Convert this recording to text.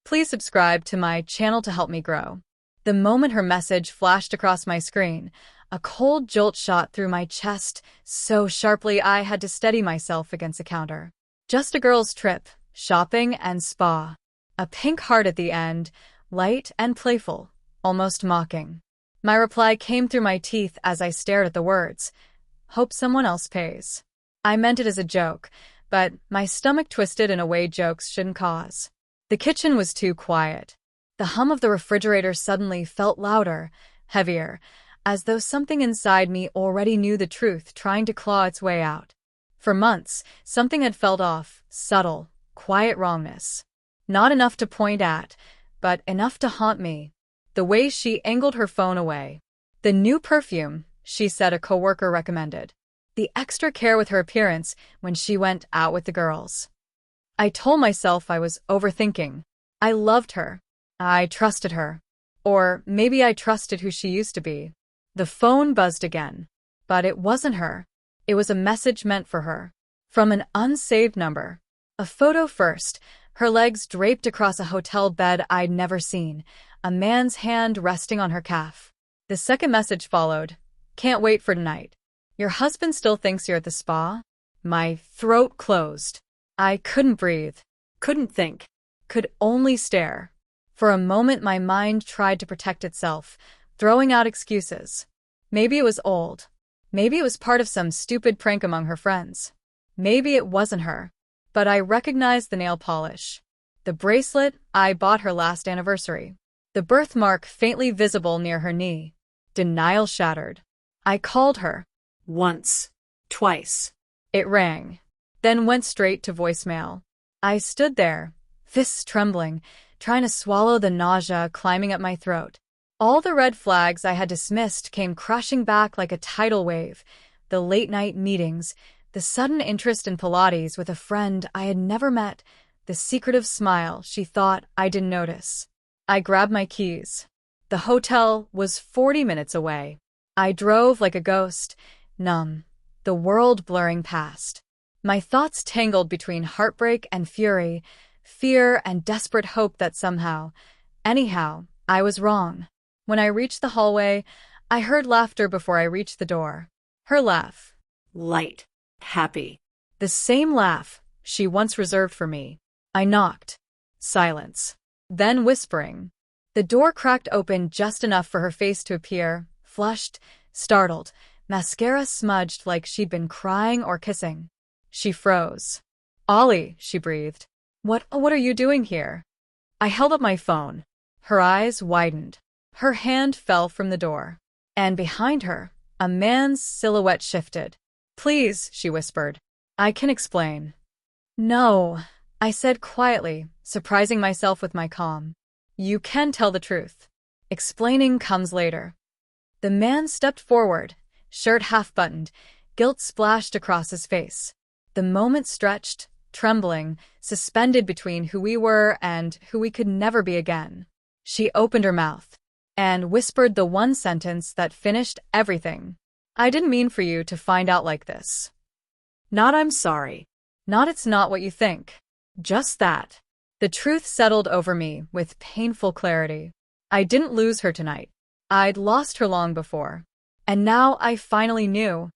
Please subscribe to my channel to help me grow. The moment her message flashed across my screen, a cold jolt shot through my chest so sharply I had to steady myself against a counter. Just a girl's trip, shopping and spa. A pink heart at the end, light and playful, almost mocking. My reply came through my teeth as I stared at the words. Hope someone else pays. I meant it as a joke, but my stomach twisted in a way jokes shouldn't cause. The kitchen was too quiet. The hum of the refrigerator suddenly felt louder, heavier, as though something inside me already knew the truth, trying to claw its way out. For months, something had felt off, subtle, quiet wrongness. Not enough to point at, but enough to haunt me. The way she angled her phone away. The new perfume, she said a coworker recommended. The extra care with her appearance when she went out with the girls. I told myself I was overthinking. I loved her. I trusted her. Or maybe I trusted who she used to be. The phone buzzed again. But it wasn't her. It was a message meant for her. From an unsaved number. A photo first, her legs draped across a hotel bed I'd never seen, a man's hand resting on her calf. The second message followed. Can't wait for tonight. Your husband still thinks you're at the spa? My throat closed. I couldn't breathe. Couldn't think. Could only stare. For a moment my mind tried to protect itself, throwing out excuses. Maybe it was old. Maybe it was part of some stupid prank among her friends. Maybe it wasn't her. But I recognized the nail polish. The bracelet I bought her last anniversary. The birthmark faintly visible near her knee. Denial shattered. I called her. Once. Twice. It rang. Then went straight to voicemail. I stood there, fists trembling, trying to swallow the nausea climbing up my throat. All the red flags I had dismissed came crashing back like a tidal wave. The late-night meetings, the sudden interest in Pilates with a friend I had never met, the secretive smile she thought I didn't notice. I grabbed my keys. The hotel was 40 minutes away. I drove like a ghost, numb, the world blurring past. My thoughts tangled between heartbreak and fury, fear and desperate hope that somehow, anyhow, I was wrong. When I reached the hallway, I heard laughter before I reached the door. Her laugh. Light. Happy. The same laugh she once reserved for me. I knocked. Silence. Then whispering. The door cracked open just enough for her face to appear, flushed, startled, mascara smudged like she'd been crying or kissing. She froze. Ollie, she breathed. What are you doing here? I held up my phone. Her eyes widened. Her hand fell from the door. And behind her, a man's silhouette shifted. Please, she whispered. I can explain. No, I said quietly, surprising myself with my calm. You can tell the truth. Explaining comes later. The man stepped forward, shirt half-buttoned, guilt splashed across his face. The moment stretched, trembling, suspended between who we were and who we could never be again. She opened her mouth and whispered the one sentence that finished everything. I didn't mean for you to find out like this. Not I'm sorry. Not it's not what you think. Just that. The truth settled over me with painful clarity. I didn't lose her tonight. I'd lost her long before. And now I finally knew.